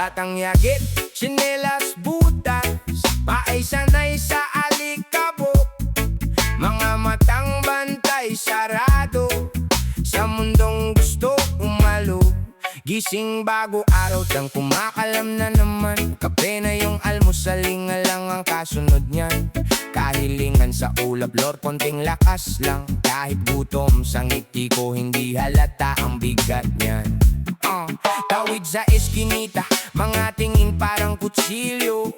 batang yagit, tsinelas, butas, paay sanay sa alikabok. Mga matang bantay sarado, sa mundong gusto umalo. Gising bago araw, tang kumakalam na naman. Kape na yung almusaling lang ang kasunod niyan. Kahilingan sa ulap, lor, konting lakas lang. Kahit gutom sa ngiti ko, hindi halata ang bigat niyan. Tawid sa eskinita, mga tingin parang kutsilyo.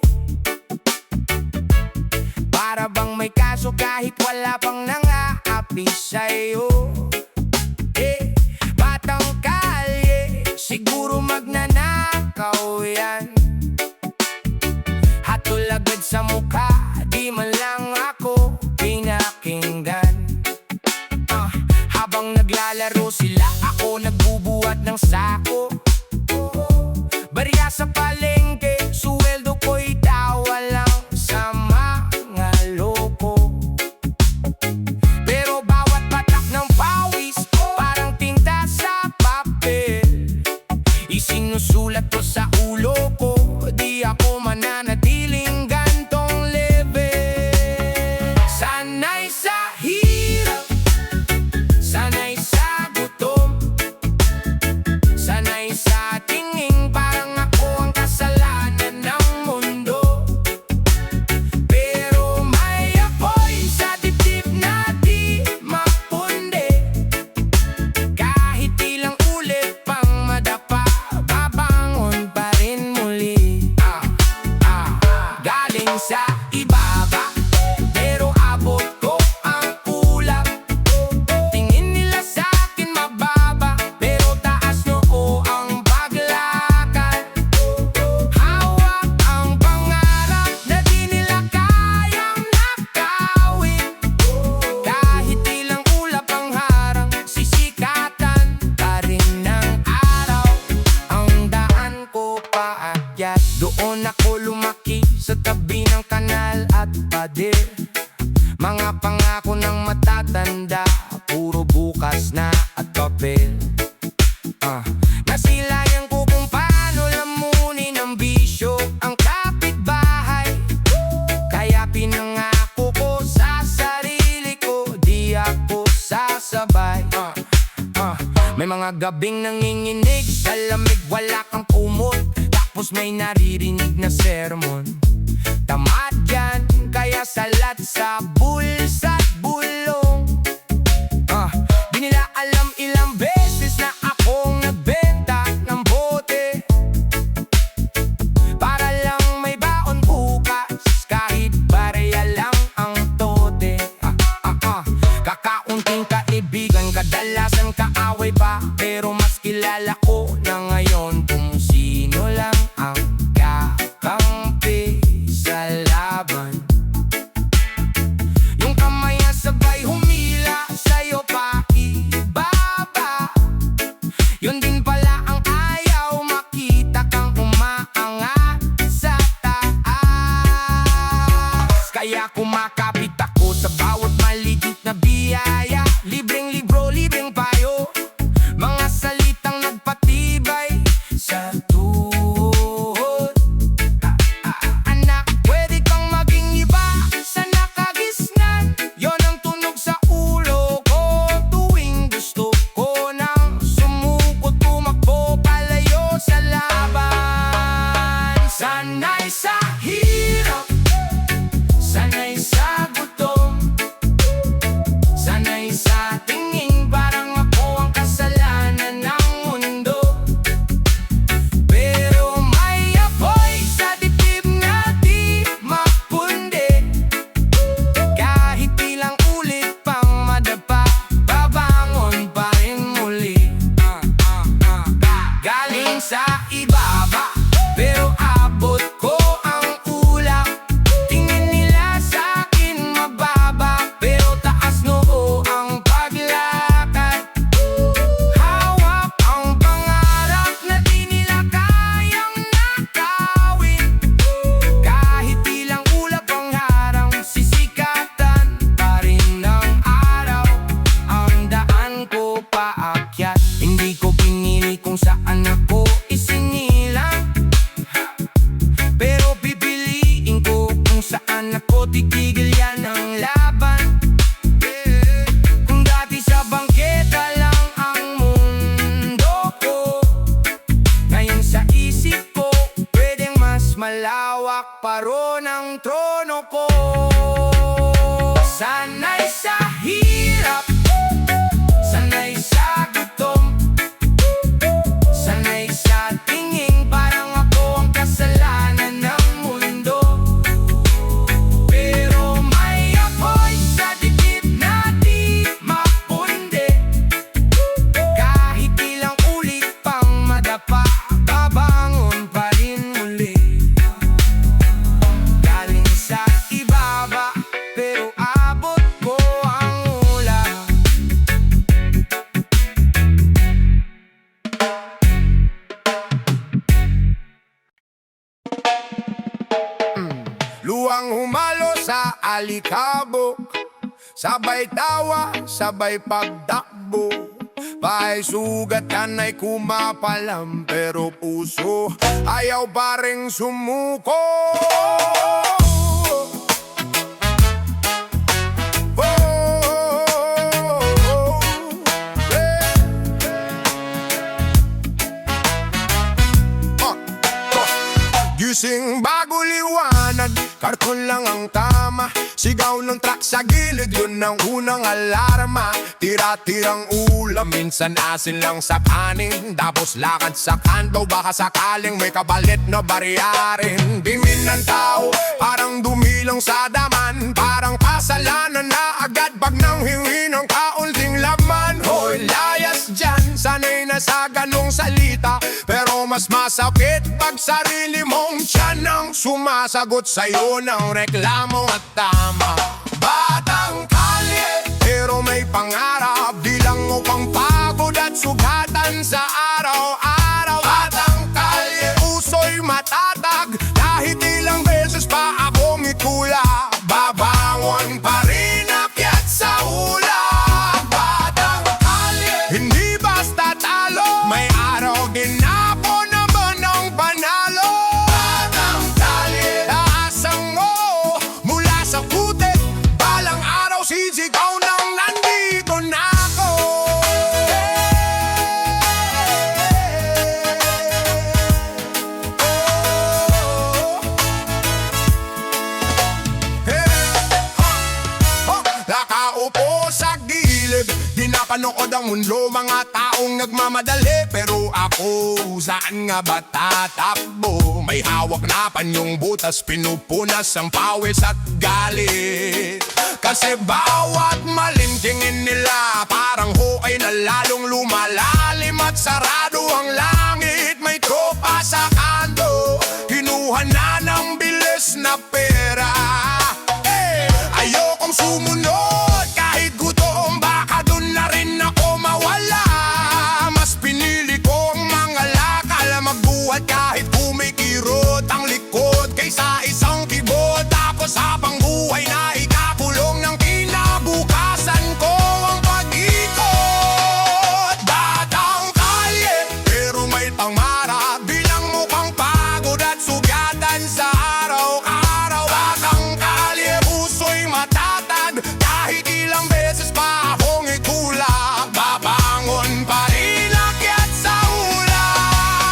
Para bang may kaso kahit wala pang nang-aapi sa'yo. Batang kalye, siguro magnanakaw yan. Hatol agad sa mukha, di man lang ako pinakinggan. Habang naglalaro sila, ako nagbubuhat ng sako. Barya sa palengke, suweldo ko'y tawa lang sa mga loko. Pero bawat patak ng pawis, parang tinta sa papel. Isinusulat ko sa ulo ko, di ako mananatiling gantong level. Sanay sa hirap, sanay sa gutom, sanay sa tingin parang ako ang kasalanan ng mundo. Pero may apoy sa dibdib na di mapundi. Kahit ilang ulit pang madapa, babangon pa rin muli. Galing sa ibaba, pero abot ko ang ulap. Tingin nila sa'kin mababa, pero taas noo ang paglakad. Hawak ang pangarap na di nila kayang nakawin. Kahit ilang ulap ang harang, sisikatan pa rin ng araw. Ang daan ko paakyat, doon ako lumaki sa tabi ng kanal at pader. Mga pangako ng matatanda, puro bukas na at papel. Nasilayan ko kung paano lamunin ang bisyo ang kapitbahay. Kaya pinangako ko sa sarili ko, di ako sasabay. May mga gabing nanginginig sa lamig, wala kang kumot, tapos may naririnig na sermon. Tamad yan, kaya salat sa bulsa't bulong. Di nila alam ilang beses na akong nagbenta ng bote, para lang may baon bukas, kahit barya lang ang tote. Kakaunting kaibigan, kadalasan kaaway pa, pero mas kilala ko na ngayon kung sino lang ang kakampi sa laban. Yung kamay na sabay humila sa'yo pa ibaba, yun din pala ang ayaw makita kang umaangat sa taas. Kaya kumakapit ako sa bawat maliit na biyaya. Libreng libro, libreng payo, mga salitang nagpatibay sa tuhod. Anak, pwede kang maging iba sa nakagisnan. Yon ang tunog sa ulo ko tuwing gusto ko nang sumukot, tumakbo palayo sa laban. Sanay sa hirap, sanay sa gutom, sanay sa tingin parang ako ang kasalanan ng mundo. Pero may apoy sa dibdib na di mapundi. Kahit ilang ulit pang madapa, babangon pa rin muli. Galing sa ibaba, pero abot ko ang hawak paro ng trono ko. Sanay sa hirap, sanay sa gutom, sanay sa tingin parang ako ang kasalanan ng mundo. Pero may apoy sa dibdib na di mapundi. Kahit ilang ulit pang madapa, babangon pa rin muli. Galing sa ibaba, pero abot ko ang ulan. Luwang humalo sa alikabok, sabay tawa, sabay pagtakbo. Bahay sugatan ay kumapalam, pero puso ayaw pa ring sumuko. Gising bago liwanag, karton lang ang tama. Sigaw ng truck sa gilid, yun ang unang alarma. Tira-tirang ulam, minsan asin lang sa kanin. Tapos lakad sa kanto, baka sakaling may kabalit na baryarin. Dimin ng tao, parang dumilang sa daman. Parang kasalanan na agad pag nang hingi ng kaunting laman. Hoy, layas dyan, sanay na sa ganong salita. Pero mas masakit pag sarili mong tiyan ang sumasagot sa'yo ng reklamo at tama. Batang kalye, pero may pangarap. Bilang mo pang pagod at sugatan sa araw-araw. Batang kalye, puso'y matatag. Kahit ilang beses pa akong itula, babangon pa rin akyat sa hula. Batang kalye, hindi basta talo, may araw din ako naman ang panalo. Batang kalye, taasan mo mula sa putik, balang araw sisigaw nang nandito na ako. Nakaupo sa gilid, di napanood ang mundo, mga taong nagmamadali. Pero ako, saan nga ba tatakbo? May hawak na panyong butas, pinupunas ang pawis at galit. Kasi bawat maling tingin nila, parang hukay na lalong lumalalim. At sarado ang langit, may tropa sa kanto, kinuha na ng bilis na pera. Ayokong sumunod kahit gutom, baka dun na rin ako mawala. Mas pinili kong mga lakal, magbuhat kahit kumikirot ang likod, kaysa isang kibot. Tapos habang buhay na ikakulong ng kinabukasan ko ang pag-ikot. Batang kalye, pero may pangarap. Bilang mukhang pagod at sugatan sa araw-araw. Batang kalye, puso'y matatag. Kahit ilang beses pa akong itulak, babangon pa rin akyat sa hula.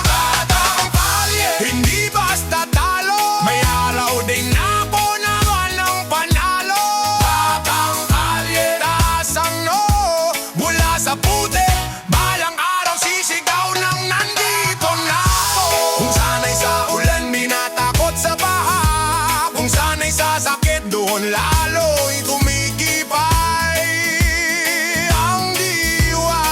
Batang kalye, hindi basta talo, may araw din ako naman ang panalo. Batang kalye, taasang no mula sa putik, balang araw sisigaw nang nandito na ako. Kung sanay sa ulan, minatakot sa baha. Kung sanay sa sakit, doon lalo'y tumikipay ang diwa.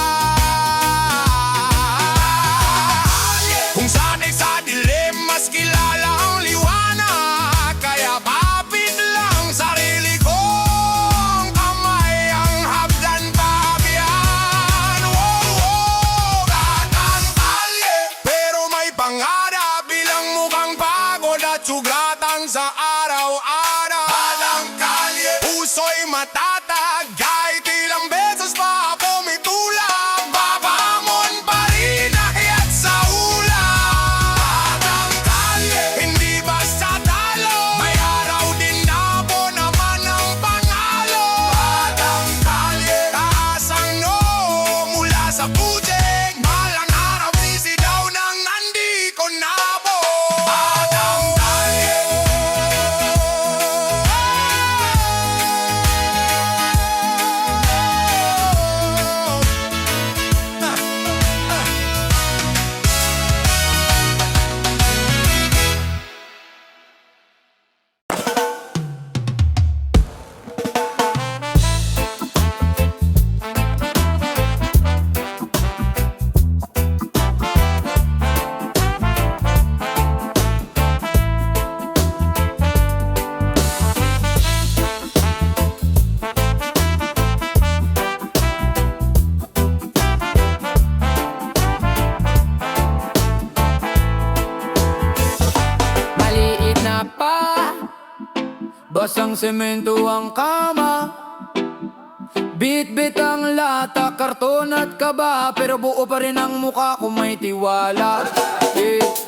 Kung sanay sa dilim, mas kilala ang liwanag. Kaya kapit lang sarili ko, ang kamay ang hagdan pabiyan. Batang kalye, pero may pangarap. Bilang mukhang pagod at sugatan sa araw-araw. Batang kalye, basang semento ang kama, bit-bit ang lata, karton at kaba, pero buo pa rin ang mukha kung may tiwala.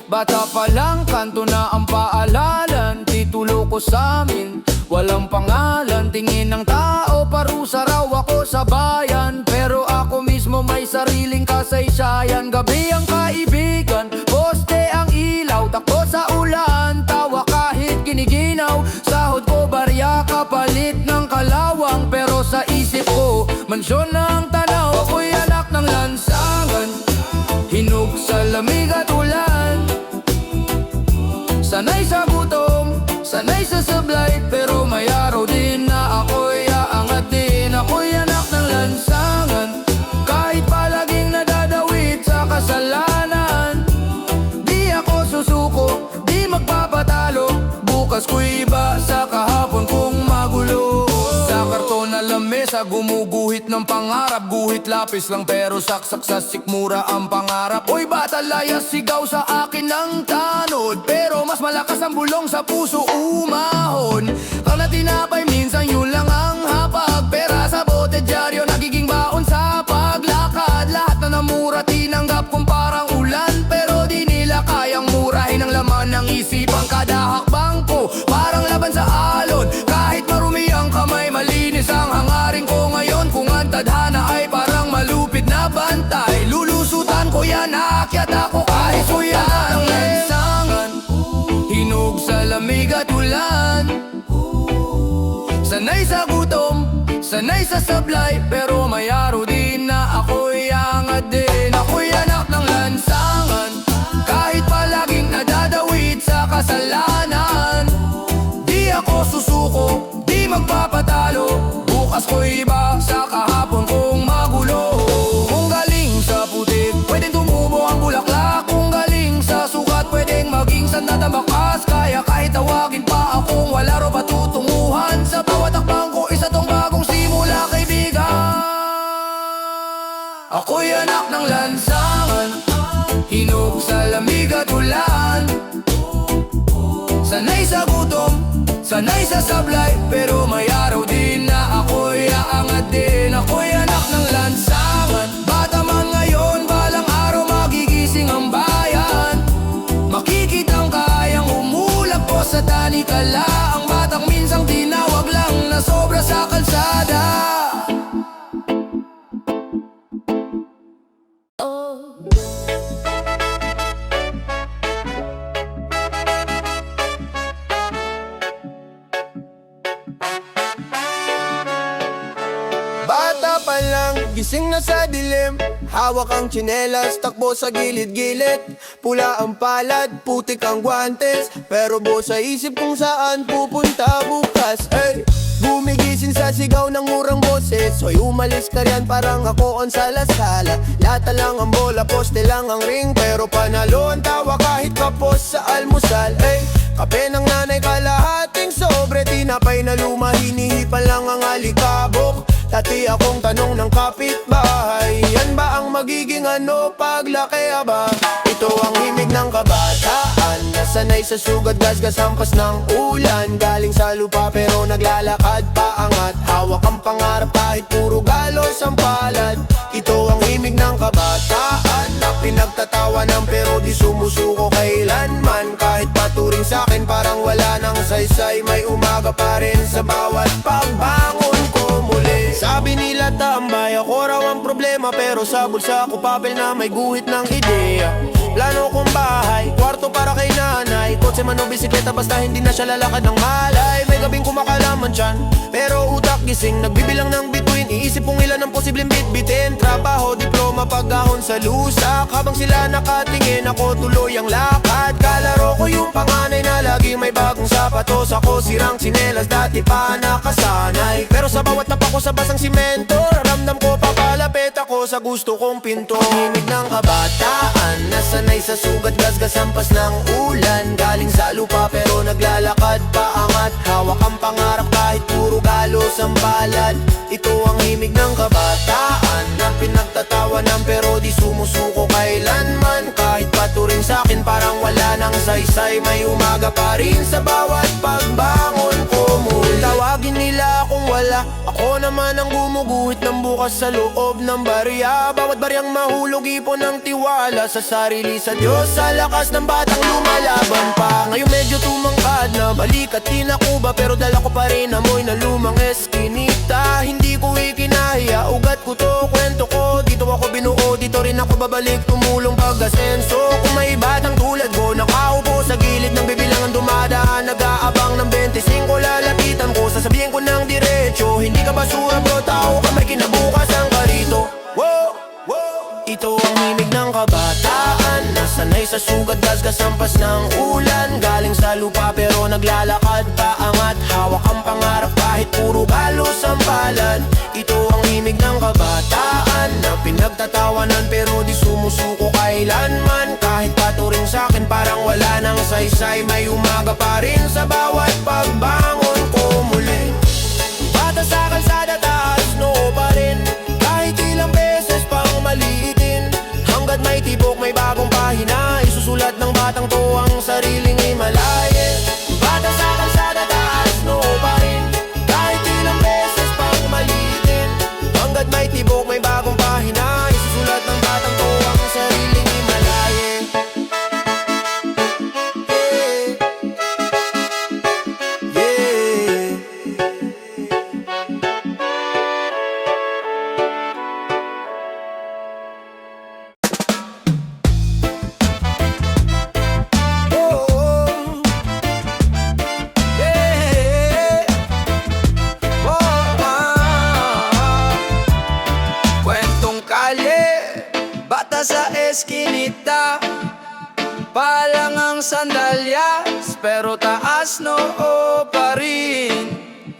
Bata pa lang, kanto na ang paalalan, titulo ko sa amin, walang pangalan. Tingin ng tao, parusa raw ako sa bayan, pero ako mismo may sariling kasaysayan. Gabi ang kaibigan, poste ang ilaw, takbo sa ulan, tawa kahit kiniginaw. Sahod ko barya, kapalit ng kalawang, pero sa isip ko, mansyon na ang tanaw. Ako'y anak ng lansangan, hinog sa lamig at ulan, sanay sa gutom, sanay sa sablay, pero may araw din na ako'y aangat din. Ako'y anak ng lansangan, kahit palaging nadadawit sa kasalanan. Di ako susuko, di magpapatalo, bukas ko'y iba sa kahapon kong magulo. Sa karton na lamesa, gumuguhit ng pangarap, guhit lapis lang pero saksak sa sikmura ang pangarap. Oy bata layas, sigaw sa akin ng tanod, pero mas malakas ang bulong sa puso umahon. Ang natinapay minsan yun lang ang hapag, pera sa bote dyaryo nagiging baon sa paglakad. Lahat na namura tinanggap kung parang ulan, pero di nila kayang murahin ang laman ng isipan. Kada hakbang ko parang laban sa alon, kahit marumi ang kamay malinis ang hangarin ko ngayon. Kung ang tadhana ay parang malupit na bantay, lulusutan ko yan, aakyat ako kahit suya ng lansangan, hinog sa lamig at ulan, sanay sa gutom, sanay sa sablay, pero may araw din na ako'y angat din. Ako'y anak ng lansangan, kahit palaging nadadawit sa kasalanan. Di ako susuko, di magpapatalo, bukas ko'y iba sa kahapon kong magulo. Kung galing sa putik, pwedeng tumubo ang bulaklak. Kung galing sa sugat, pwedeng maging sandat ang bakas. Kaya kahit tawagin pa akong wala ro patutunguhan, sa bawat akbang ko isa tong bagong simula, kaibigan. Ako'y anak ng lansangan, hinog sa lamig at ulan, sanay sa gutom, sanay sa sablay, pero may araw din na ako'y aangat din. Ako'y anak ng lansangan, bata man ngayon, balang araw magigising ang bayan. Makikitang kayang umulag po sa tanikala, ang batang minsang tinawag lang na sobra sa kalsada. Bata pa lang, gising na sa dilim, hawak ang tsinelas, takbo sa gilid-gilid. Pula ang palad, putik ang guantes, pero buo sa isip kung saan pupunta bukas. Ay, gumigising sa sigaw ng murang boses, hoy umalis ka riyan parang ako ang salasala. Lata lang ang bola, poste lang ang ring, pero panalo ang tawa kahit kapos sa almusal. Ay, kape ng nanay kalahating sobre, tinapay na luma, hinihipan lang ang alikabok. Dati akong tanong ng kapitbahay, yan ba ang magiging ano paglaki aba? Ito ang himig ng kabataan, nasanay sa sugat, gasgas hampas ng ulan. Galing sa lupa pero naglalakad paangat, hawak ang pangarap kahit puro galos ang palad. Ito ang himig ng kabataan, na pinagtatawanan pero di sumusuko kailanman. Kahit paturing sa'kin parang wala nang saysay, may umaga pa rin sa bawat pagbangon ko muli. Sabi nila tambay, ako raw ang problema, pero sa bulsa ko papel na may guhit ng ideya. Plano kong bahay, kwarto para kay nanay, kotse man o bisikleta basta hindi na siya lalakad ng malay. May gabing kumakalaman dyan, pero utak gising, nagbibilang ng bituin, iisip kung ilan ang posibleng bitbitin. Trabaho, diploma, pagahon sa lusak, habang sila nakatingin ako tuloy ang lakad. Kalaro ko yung panganay na laging may bagong sapatos, ako sirang tsinelas, dati pa nakasanay. Pero sa bawat tapak ko sa basang simento, ramdam ko papalapit ako sa gusto kong pinto. Himig ng kabataan, nasanay sa sugat, gasgas hampas ng ulan. Galing sa lupa pero naglalakad paangat, hawak ang pangarap kahit puro galos ang palad. Ito ang himig ng kabataan, na pinagtatawanan pero di sumusuko kailanman. Kahit paturing sa'kin parang wala nang saysay. May umaga pa rin sa bawat pagbangon ko muli. Tawagin nila akong wala, ako naman ang gumuguhit ng bukas sa loob ng barya. Bawat baryang mahulog, ipon ng tiwala sa sarili, sa Diyos, sa lakas ng batang lumalaban pa. Ngayon medyo tumangkad na, balik at tinakuba, pero dala ko pa rin amoy na lumang eskinita. Hindi ko ikinahiya, ugat ko to, kwento ko. Dito ako binuo, dito rin ako babalik, tumulong pag-asenso. Kung may batang tulad ko, nakaupo sa gilid ng bibilangan dumadaan, nag-aabang ng 25, lalapitan ko, sasabihin ko ng diretso. Hindi ka basura bro, tao ka, may kinabukasan ka rito. Wow, wow. Ito ang himig ng kabataan, nasanay sa sugat, gasgas ang pas ng ulan. Galing sa lupa pero naglalakad paangat, hawak ang pangarap kahit puro balos ang palad. Ito ang himig ng kabataan, na pinagtatawanan pero di sumusuko kailanman. Kahit paturing sa'kin parang wala nang saysay, may umaga pa rin sa bawat pagbangon ko muli. Bata sa kalsada, taas noo pa rin, kahit ilang beses pang maliitin. Hanggat may tibok, may bagong pahina, isusulat ng batang to ang sariling himalayan. Bata sa kalsada, taas noo pa rin, kahit ilang beses pang maliitin. Hanggat may tibok, may bagong pahina, isusulat ng batang to ang sariling himalayan. Yeah, yeah. Kwentong kalye, bata sa eskinita, palang ang sandalyas, pero taas noo pa rin.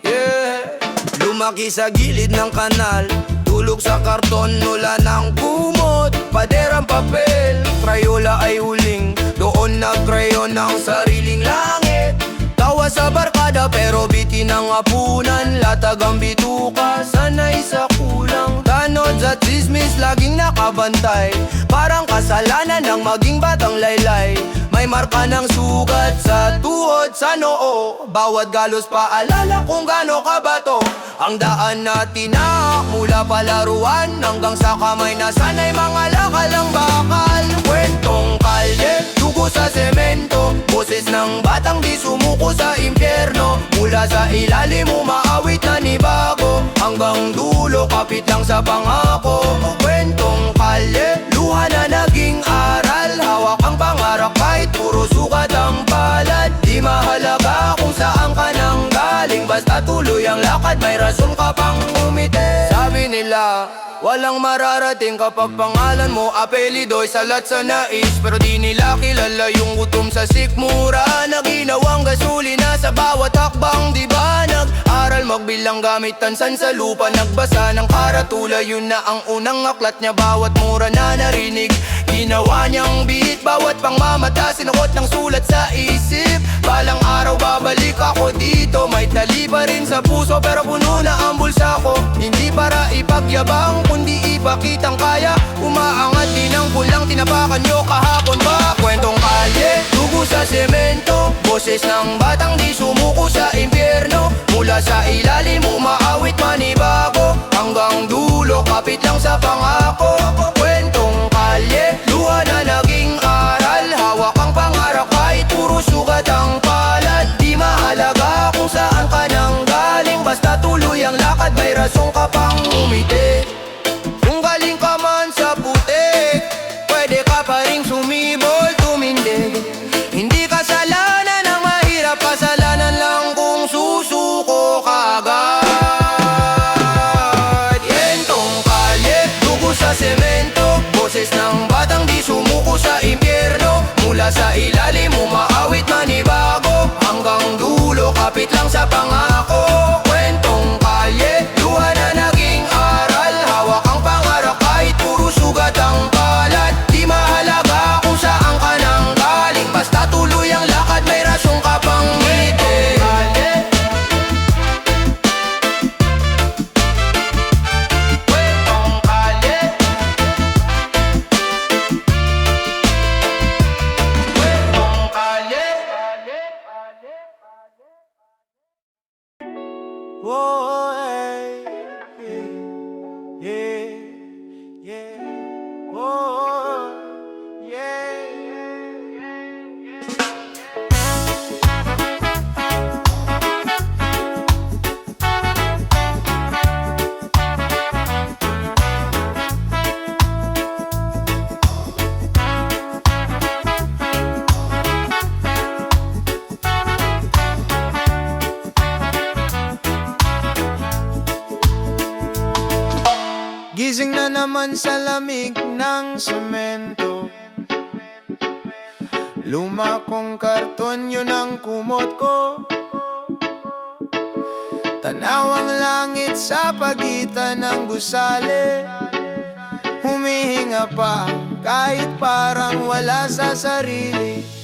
Yeah. Lumaki sa gilid ng kanal, tulog sa karton, nula ng kumot, paderang papel, Crayola ay uling, doon nag-crayon ng sariling langit. Tawa sa barkada pero bitin ang apunan, latag ang bituka, sanay sa kulang. Tanod sa chismis, laging nakabantay, parang kasalanan ng maging batang laylay. May marka ng sugat sa tuhod, sa noo, bawat galos paalala kung gaano kabato. Ang daan na tinak, mula palaruan hanggang sa kamay na sanay mga lakalang bakal. Kwentong kalye, dugo sa semento, boses ng batang di sumuko sa impyerno. Mula sa ilalim umaawit na ni bago, hanggang dulo kapit lang sa pangako. Kwentong kalye, luha na naging aral, hawak ang pangarap kahit puro sugat ang palad. Di mahalaga kung saan ka nang galing, basta tuloy ang lakad, may rason ka pang umiti. Sabi nila, walang mararating kapag pangalan mo apelido'y salat sa nais, pero di nila kilala yung gutom sa sikmura na ginawang gasolina sa bawat hakbang. Di ba nag-aral magbilang gamit tansan sa lupa, nagbasa ng karatula, yun na ang unang aklat niya. Bawat mura na narinig, ginawa niyang beat, bawat pangmamata sinuot ng sulat sa isip. Balang araw babalik ako dito, may tali pa rin sa puso pero puno na ang bulsa ko. Hindi para ipagyabang kundi ipakitang kaya, umaangat din ang kulang, tinapakan nyo kahapon pa. Kwentong kalye, dugo sa semento, boses ng batang di sumuko sa impyerno. Mula sa ilalim umaawit manibago, hanggang dulo kapit lang sa pangako. Kwentong kalye, luha na naging aral, hawak ang pangarap kahit puro sugat ang palad. Di mahalaga kung saan ka nang galing, basta tuloy ang lakad, may rason ka pang umiti. Kung galing ka man sa putik, pwede ka pa ring sumibol, tumindig. Hindi kasalanan ang mahirap, kasalanan lang kung susuko ka agad. Kwentong kalye, dugo sa semento, boses ng batang di sumuko sa impyerno. Mula sa ilalim umaawit manibago, hanggang dulo kapit lang sa pangako. Kwentong kalye, luha na naging aral, hawak ang pangarap kahit puro sugat ang palad. Di mahalaga kung saan ka nang galing, basta tuloy ang lakad, may rason ka pang ngiti. Kwentong kalye, Oh, hey, yeah, yeah, oh, yeah, gising na naman sa lamig ng semento. Luma kong karton, yun ang kumot ko. Tanaw ang langit sa pagitan ng gusali. Humihinga pa kahit parang wala sa sarili.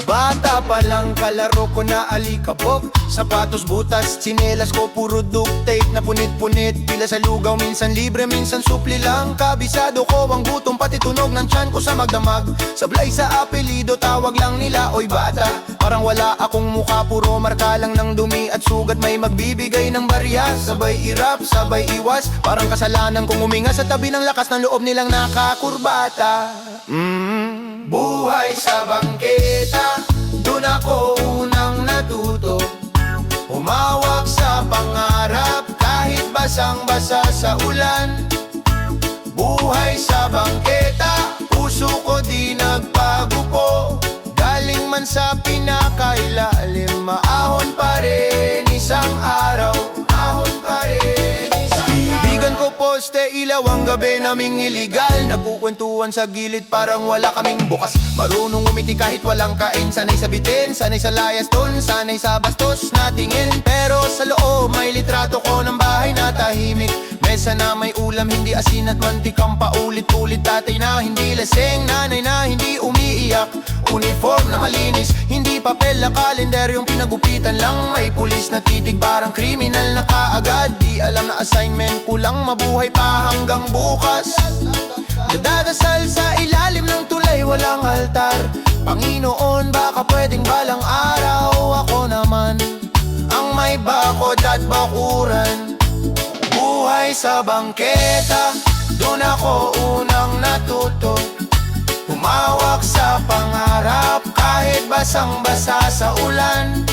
Bata pa lang kalaro ko na alikabok. Sapatos, butas, tsinelas ko puro duct tape na punit-punit. Pila sa lugaw, minsan libre, minsan supli lang. Kabisado ko ang gutom, pati tunog ng tiyan ko sa magdamag. Sablay sa apelido, tawag lang nila, oy bata. Parang wala akong mukha, puro marka lang ng dumi at sugat. May magbibigay ng barya, sabay irap, sabay iwas. Parang kasalanan kong huminga sa tabi ng lakas ng loob nilang nakakurbata. Buhay sa bangketa, dun ako unang natuto. Humawak sa pangarap kahit basang-basa sa ulan. Buhay sa bangketa, puso ko di nagbago po. Galing man sa pinakailalim, maahon pa rin isang araw. Ahon pa rin isang kaibigan ko poste, ilaw ang gabi naming iligal. Nagkukwentuhan sa gilid parang wala kaming bukas. Marunong umiti kahit walang kain. Sanay sa bitin, sanay sa layas ton, sanay sa bastos na tingin. Pero sa loob may litrato ko ng bahay na tahimik. Mesa na may ulam, hindi asin at mantikang paulit-ulit. Tatay na hindi laseng, nanay na hindi umiiyak. Uniform na malinis, hindi papel na kalender. Yung pinagupitan lang, may pulis na titig parang kriminal na kaagad. Di alam na assignment ko lang, mabuhay pa hanggang bukas. Nadadasal sa ilalim ng tulay, walang altar. Panginoon, baka pwedeng balang araw ako naman ang may bakod at bakuran. Buhay sa bangketa, dun ako unang natuto. Humawak sa pangarap kahit basang-basa sa ulan.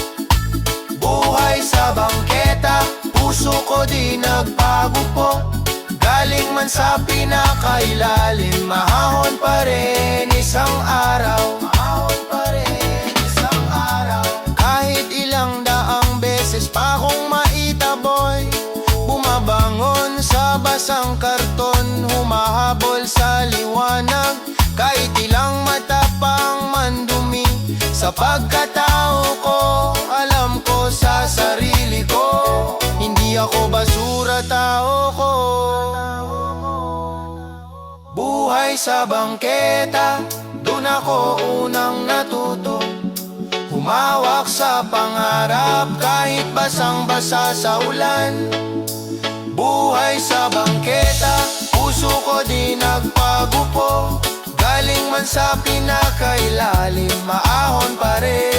Buhay sa bangketa, puso ko di nagbago po. Galing man sa pinakailalim, mahahon pa rin isang araw. Mahahon pa rin isang araw. Kahit ilang daang beses pa akong maitaboy, bumabangon sa basang karton, humahabol sa liwanag. Kahit ilang matapang mandumi, sa pagkatao ko, alam ko sa sarili ko, hindi ako basura, tao ko. Buhay sa bangketa, dun ako unang natuto. Humawak sa pangarap kahit basang-basa sa ulan. Buhay sa bangketa, puso ko di nagbago po. Galing man sa pinakailalim, maahon pa rin